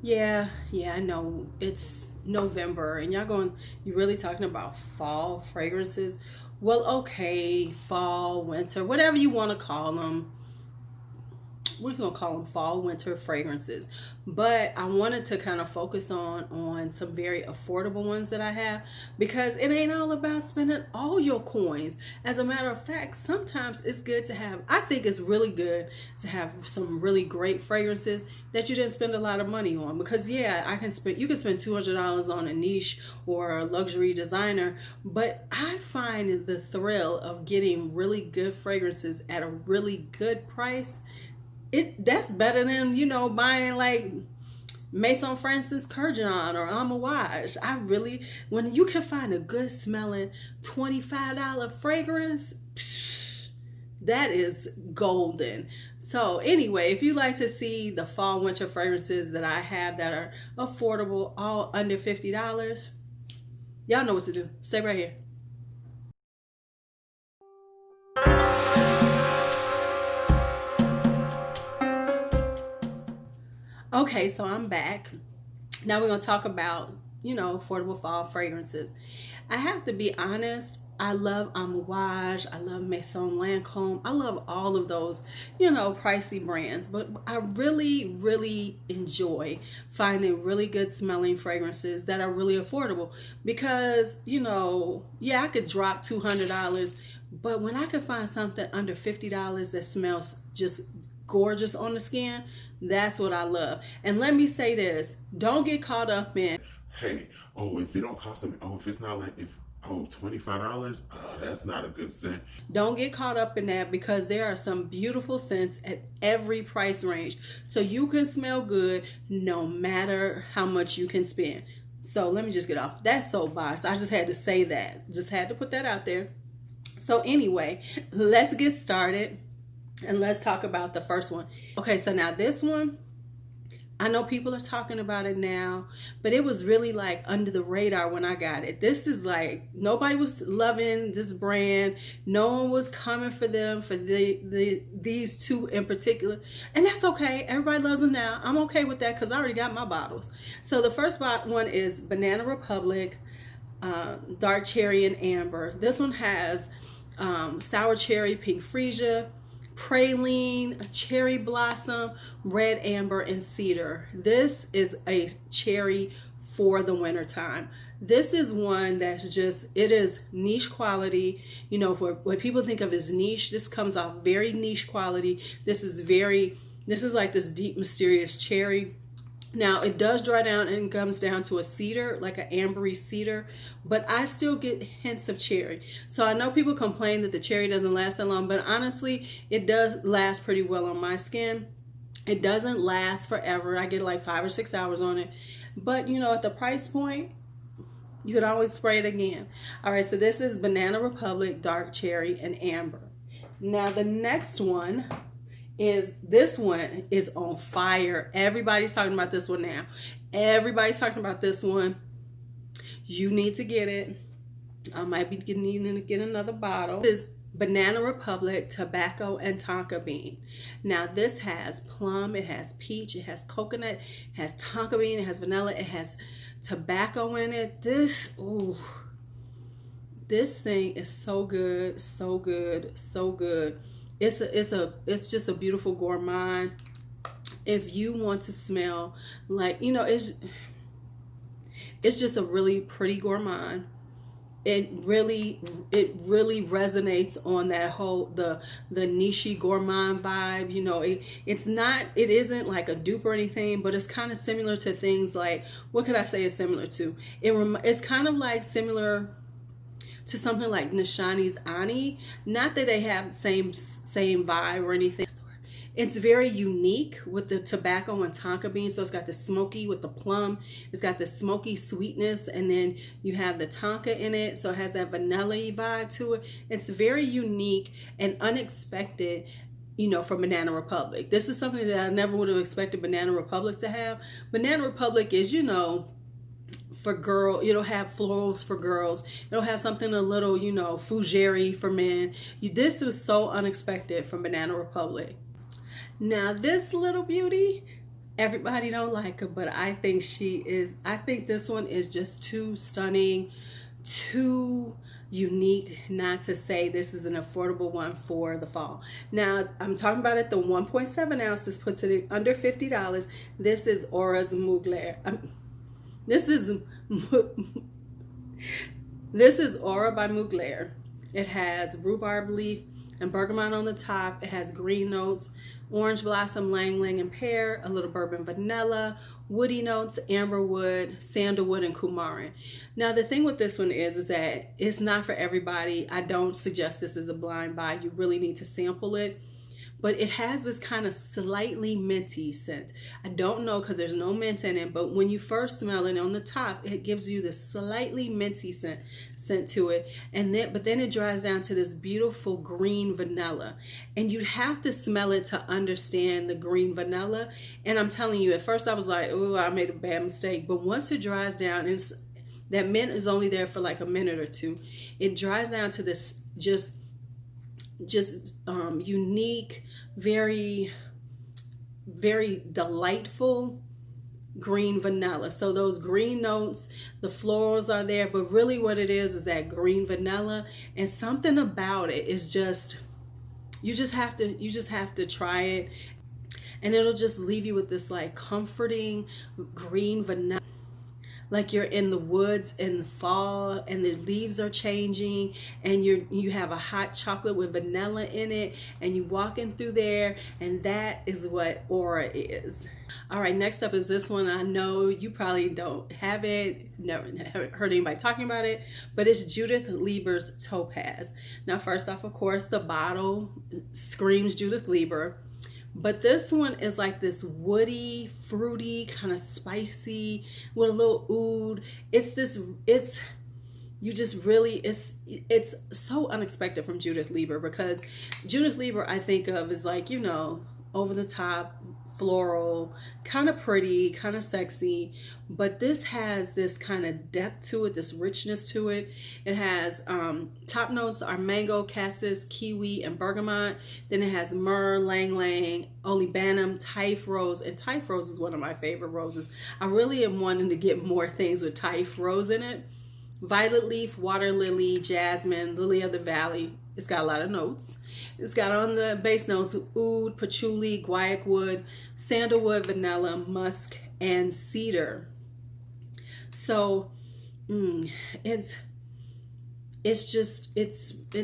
Yeah, I know it's November and you really talking about fall fragrances. Well, okay, fall, winter, whatever you want to call them, we're gonna call them fall winter fragrances. But I wanted to kind of focus on some very affordable ones that I have, because it ain't all about spending all your coins. As a matter of fact, sometimes it's good to have, I think it's really good to have some really great fragrances that you didn't spend a lot of money on. Because yeah, you can spend $200 on a niche or a luxury designer, but I find the thrill of getting really good fragrances at a really good price. That's better than, buying like Maison Francis Kurkdjian or Amouage. I really, when you can find a good smelling $25 fragrance, that is golden. So anyway, if you like to see the fall winter fragrances that I have that are affordable, all under $50, y'all know what to do. Stay right here. Okay, so I'm back. Now we're going to talk about, affordable fall fragrances. I have to be honest, I love Amouage, I love Maison Lancome, I love all of those, pricey brands. But I really, really enjoy finding really good smelling fragrances that are really affordable. Because, yeah, I could drop $200, but when I could find something under $50 that smells just gorgeous on the skin, that's what I love. And let me say this, don't get caught up in, hey, oh, if it don't cost them, oh, if it's not like, if, oh, $25, that's not a good scent. Don't get caught up in that, because there are some beautiful scents at every price range. So you can smell good no matter how much you can spend. So let me just get off that soapbox. I just had to say that. Just had to put that out there. So anyway, let's get started. And let's talk about the first one. Okay, so now this one, I know people are talking about it now, but it was really like under the radar when I got it. This is like, nobody was loving this brand. No one was coming for them, for these two in particular. And that's okay. Everybody loves them now. I'm okay with that because I already got my bottles. So the first one is Banana Republic Dark Cherry and Amber. This one has sour cherry, pink freesia, praline, cherry blossom, red amber, and cedar. This is a cherry for the winter time. This is one that's just, it is niche quality. For what people think of as niche, this comes off very niche quality. This is like this deep, mysterious cherry. Now it does dry down and comes down to a cedar, like an ambery cedar, but I still get hints of cherry. So I know people complain that the cherry doesn't last that long, but honestly, it does last pretty well on my skin. It doesn't last forever. I get like 5 or 6 hours on it, but at the price point, you could always spray it again. All right, so this is Banana Republic Dark Cherry and Amber. Now the next one this one is on fire. Everybody's talking about this one now. Everybody's talking about this one. You need to get it. I might be needing to get another bottle. This is Banana Republic Tobacco and Tonka Bean. Now this has plum, it has peach, it has coconut, it has tonka bean, it has vanilla, it has tobacco in it. This thing is so good, so good, so good. It's just a beautiful gourmand. If you want to smell like, it's just a really pretty gourmand. It really resonates on that whole the niche gourmand vibe. It isn't like a dupe or anything, but it's kind of similar to things like, what could I say it's similar to? It's kind of like similar to something like Nishani's Ani. Not that they have same vibe or anything. It's very unique with the tobacco and tonka bean. So it's got the smoky with the plum. It's got the smoky sweetness, and then you have the tonka in it. So it has that vanilla-y vibe to it. It's very unique and unexpected, from Banana Republic. This is something that I never would have expected Banana Republic to have. Banana Republic is, for girl, it'll have florals for girls. It'll have something a little, fougere for men. This was so unexpected from Banana Republic. Now this little beauty, Everybody don't like her, but I think I think this one is just too stunning, too unique not to say this is an affordable one for the fall. Now, I'm talking about it, the 1.7 ounce. This puts it at under $50. This is Aura's Mugler. This is Aura by Mugler. It has rhubarb leaf and bergamot on the top. It has green notes, orange blossom, lang lang, and pear, a little bourbon vanilla, woody notes, amberwood, sandalwood, and coumarin. Now, the thing with this one is that it's not for everybody. I don't suggest this as a blind buy. You really need to sample it. But it has this kind of slightly minty scent. I don't know because there's no mint in it, but when you first smell it on the top, it gives you this slightly minty scent to it. But then it dries down to this beautiful green vanilla. And you'd have to smell it to understand the green vanilla. And I'm telling you, at first I was like, oh, I made a bad mistake. But once it dries down, and that mint is only there for like a minute or two, it dries down to this just unique, very, very delightful green vanilla. So those green notes, the florals are there, but really what it is that green vanilla, and something about it is just, you just have to try it, and it'll just leave you with this like comforting green vanilla. Like you're in the woods in the fall and the leaves are changing, and you have a hot chocolate with vanilla in it, and you walking through there, and that is what Aura is. All right, next up is this one. I know you probably don't have it, never heard anybody talking about it, but it's Judith Lieber's Topaz. Now, first off, of course, the bottle screams Judith Lieber. But this one is like this woody, fruity, kind of spicy with a little oud. It's so unexpected from Judith Lieber, because Judith Lieber I think of as like, you know, over the top, floral, kind of pretty, kind of sexy, but this has this kind of depth to it, this richness to it. It has top notes are mango, cassis, kiwi, and bergamot. Then it has myrrh, lang lang, olibanum, typh rose, and typh rose is one of my favorite roses. I really am wanting to get more things with typh rose in it. Violet leaf, water lily, jasmine, lily of the valley. It's got a lot of notes. It's got on the base notes oud, patchouli, guaiac wood, sandalwood, vanilla, musk, and cedar. So it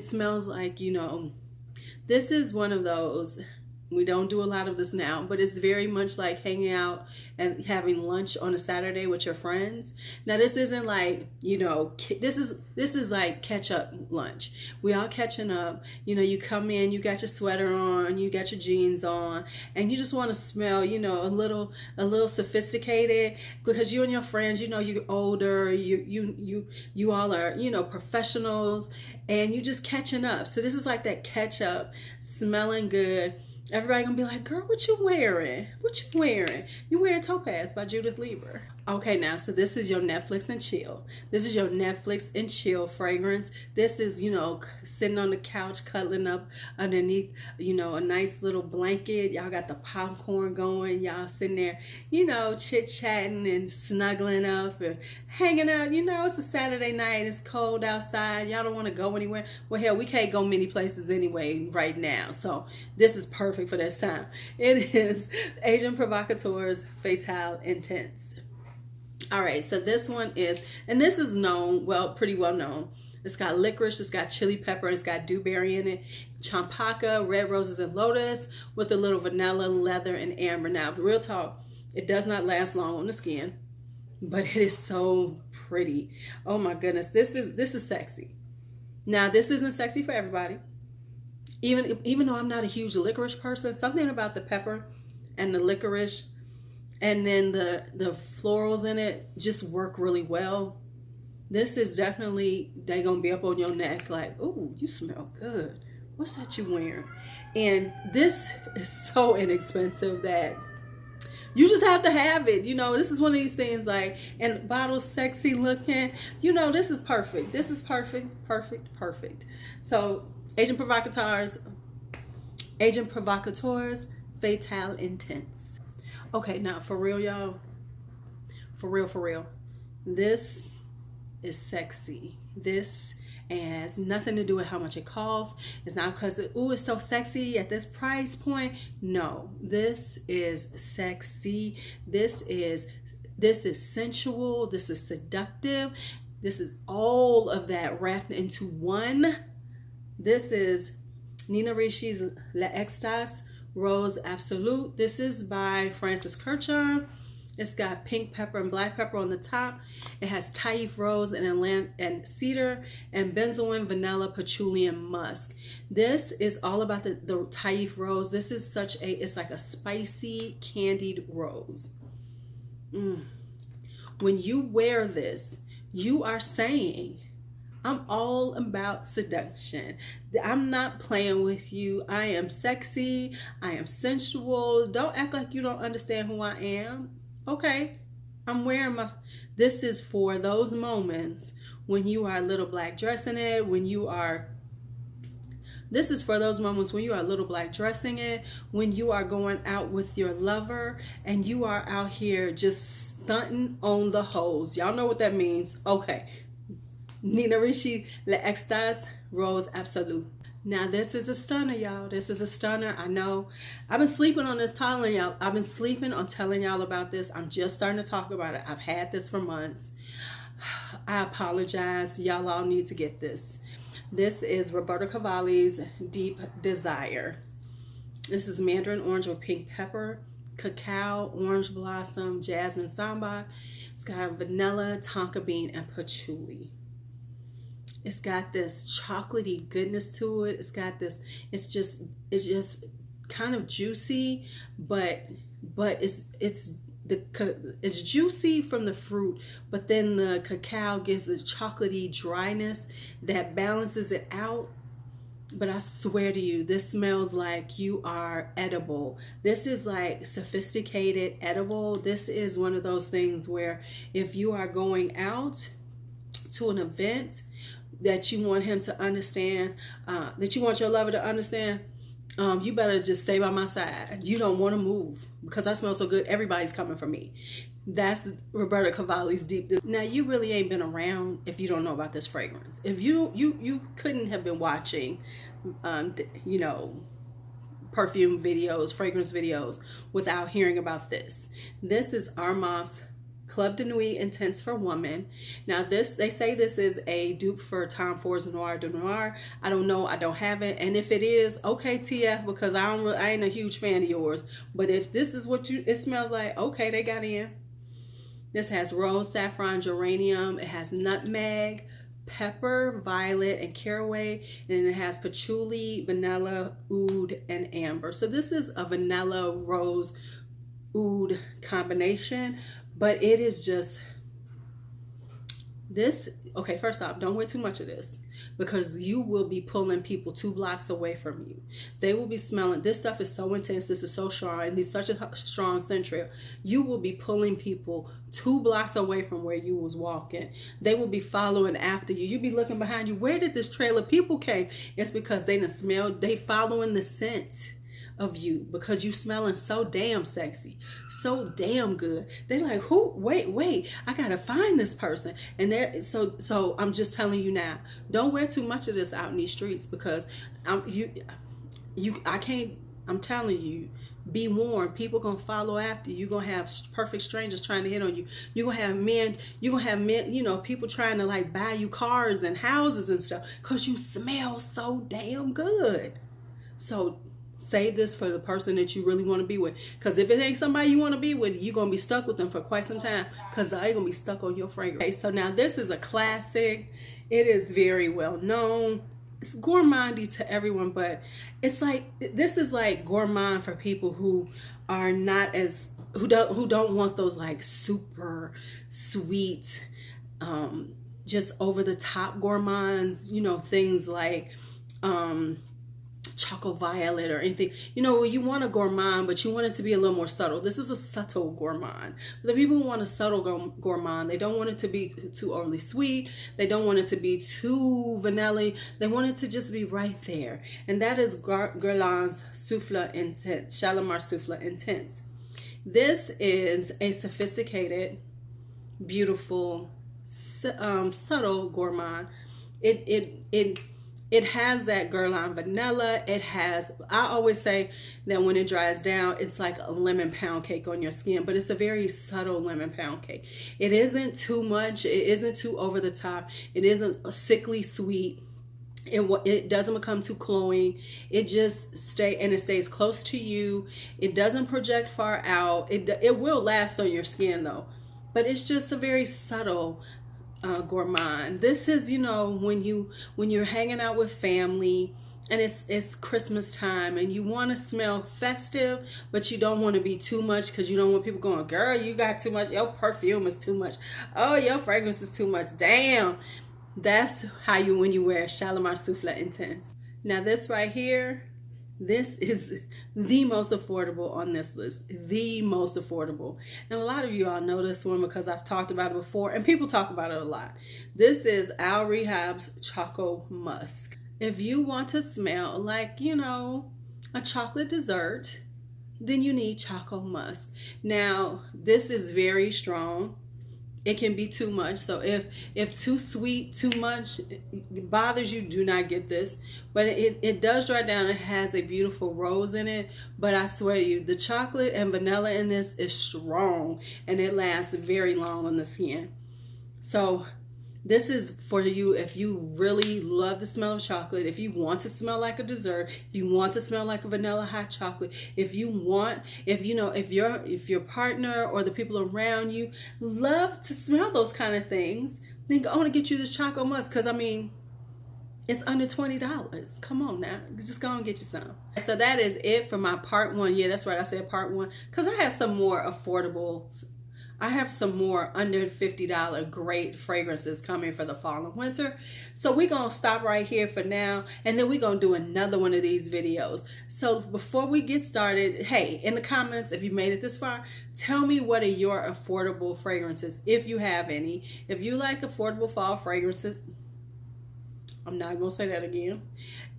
smells like, you know, this is one of those. We don't do a lot of this now, but it's very much like hanging out and having lunch on a Saturday with your friends. Now, this isn't like, you know, this is like catch up lunch. We all catching up. You know, you come in, you got your sweater on, you got your jeans on, and you just want to smell, you know, a little sophisticated, because you and your friends, you know, you're older, you all are, you know, professionals, and you just catching up. So this is like that catch up, smelling good. Everybody gonna be like, girl, what you wearing? What you wearing? You wearing Topaz by Judith Lieber. Okay, now, so this is your Netflix and chill. This is your Netflix and chill fragrance. This is, you know, sitting on the couch, cuddling up underneath, you know, a nice little blanket. Y'all got the popcorn going. Y'all sitting there, you know, chit-chatting and snuggling up and hanging out. You know, it's a Saturday night. It's cold outside. Y'all don't want to go anywhere. Well, hell, we can't go many places anyway right now. So this is perfect for this time. It is Agent Provocateur's Fatale Intense. All right, so this one is, and this is known, well, pretty well known. It's got licorice, it's got chili pepper, it's got dewberry in it, champaca, red roses, and lotus, with a little vanilla, leather, and amber. Now, real talk, it does not last long on the skin, but it is so pretty. Oh my goodness, this is sexy. Now, this isn't sexy for everybody. Even though I'm not a huge licorice person, something about the pepper and the licorice and then the florals in it just work really well. This is definitely, they're gonna be up on your neck like, ooh, you smell good. What's that you wearing? And this is so inexpensive that you just have to have it. You know, this is one of these things like, and bottle's sexy looking. You know, this is perfect. This is perfect, perfect, perfect. So Agent Provocateur's Fatale Intense. Okay, now for real, y'all. For real, for real. This is sexy. This has nothing to do with how much it costs. It's not because it's so sexy at this price point. No, this is sexy. This is sensual. This is seductive. This is all of that wrapped into one. This is Nina Ricci's L'Extase Rose Absolute. This is by Francis Kurkdjian. It's got pink pepper and black pepper on the top. It has Taif rose and cedar and benzoin, vanilla, patchouli, and musk. This is all about the Taif rose. This is it's like a spicy candied rose. When you wear this, you are saying, I'm all about seduction. I'm not playing with you. I am sexy. I am sensual. Don't act like you don't understand who I am. Okay, I'm wearing this is for those moments when you are a little black dressing it, this is for those moments when you are a little black dressing it, when you are going out with your lover and you are out here just stunting on the hoes. Y'all know what that means. Okay, Nina Ricci L'Extase Rose Absolute. Now this is a stunner, y'all. This is a stunner. I know I've been sleeping on this, telling y'all. I've been sleeping on telling y'all about this. I'm just starting to talk about it. I've had this for months. I apologize. Y'all all need to get this. This is Roberto Cavalli's Deep Desire. This is mandarin orange with pink pepper, cacao, orange blossom, jasmine samba. It's got vanilla, tonka bean, and patchouli. It's got this chocolatey goodness to it. It's just kind of juicy, but it's juicy from the fruit, but then the cacao gives a chocolatey dryness that balances it out. But I swear to you, this smells like you are edible. This is like sophisticated edible. This is one of those things where if you are going out to an event that you want him to understand, that you want your lover to understand, you better just stay by my side. You don't want to move because I smell so good. Everybody's coming for me. That's Roberto Cavalli's Deep. Now you really ain't been around if you don't know about this fragrance. If you couldn't have been watching, perfume videos, fragrance videos without hearing about this. This is Armand's Club de Nuit Intense for Women. Now they say this is a dupe for Tom Ford's Noir de Noir. I don't know, I don't have it, and if it is, okay TF, because I ain't a huge fan of yours, but if this is what it smells like, okay, they got in. This has rose, saffron, geranium. It has nutmeg, pepper, violet, and caraway, and it has patchouli, vanilla, oud, and amber. So this is a vanilla rose oud combination. But it is just this. Okay, first off, don't wear too much of this because you will be pulling people 2 blocks away from you. They will be smelling. This stuff is so intense. This is so strong. And he's such a strong central. You will be pulling people 2 blocks away from where you was walking. They will be following after you. You'll be looking behind you. Where did this trail of people came? It's because they done smelled. They following the scent of you because you smelling so damn sexy, so damn good. They like, who? Wait, I gotta find this person. And they're so I'm just telling you now, don't wear too much of this out in these streets because I can't. I'm telling you, be warned. People gonna follow after you. You're gonna have perfect strangers trying to hit on you. You're gonna have men, people trying to like buy you cars and houses and stuff because you smell so damn good. So save this for the person that you really want to be with. Because if it ain't somebody you want to be with, you're going to be stuck with them for quite some time because they're going to be stuck on your fragrance. Okay, so now this is a classic. It is very well known. It's gourmandy to everyone, but it's like, this is like gourmand for people who are not as, who don't want those like super sweet, just over the top gourmands, things like, Choco Violet or anything. You want a gourmand, but you want it to be a little more subtle. This is a subtle gourmand. The people who want a subtle gourmand, they don't want it to be too overly sweet. They don't want it to be too vanilla. They want it to just be right there. And that is Guerlain Souffle Intense, Shalimar Souffle Intense. This is a sophisticated, beautiful, subtle gourmand. It has that Guerlain vanilla. It has, I always say that when it dries down, it's like a lemon pound cake on your skin, but it's a very subtle lemon pound cake. It isn't too much. It isn't too over the top. It isn't a sickly sweet. It doesn't become too cloying. It just stays close to you. It doesn't project far out. It will last on your skin though, but it's just a very subtle gourmand. This is, you know, when you're hanging out with family and it's Christmas time and you want to smell festive, but you don't want to be too much because you don't want people going, girl, you got too much. Your perfume is too much. Oh, your fragrance is too much. Damn. That's how when you wear Guerlain Souffle Intense. Now this right here, this is the most affordable on this list. The most affordable. And a lot of you all know this one because I've talked about it before and people talk about it a lot. This is Rehab's Choco Musk. If you want to smell like, you know, a chocolate dessert, then you need Choco Musk. Now, this is very strong. It can be too much. So if too sweet, too much bothers you, do not get this. But it does dry down. It has a beautiful rose in it. But I swear to you, the chocolate and vanilla in this is strong. And it lasts very long on the skin. So this is for you if you really love the smell of chocolate, if you want to smell like a dessert, if you want to smell like a vanilla hot chocolate, if your partner or the people around you love to smell those kind of things, then I want to get you this Choco Musk because I mean it's under $20. Come on now, just go and get you some. So that is it for my part one. Yeah, that's right, I said part one because I have some more affordable. I have some more under $50 great fragrances coming for the fall and winter. So we're going to stop right here for now. And then we're going to do another one of these videos. So before we get started, hey, in the comments, if you made it this far, tell me what are your affordable fragrances, if you have any. If you like affordable fall fragrances, I'm not going to say that again.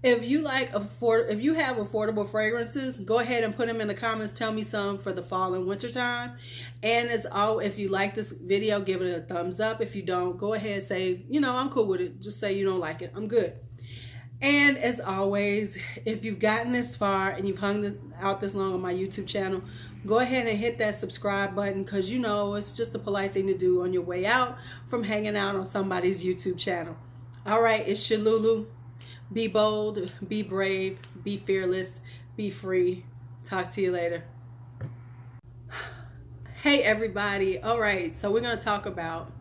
If you have affordable fragrances, go ahead and put them in the comments. Tell me some for the fall and winter time. And if you like this video, give it a thumbs up. If you don't, go ahead and say, you know, I'm cool with it. Just say you don't like it. I'm good. And as always, if you've gotten this far and you've hung out this long on my YouTube channel, go ahead and hit that subscribe button because you know it's just a polite thing to do on your way out from hanging out on somebody's YouTube channel. All right, it's your LuuLuu. Be bold, be brave, be fearless, be free. Talk to you later. Hey everybody. All right, so we're going to talk about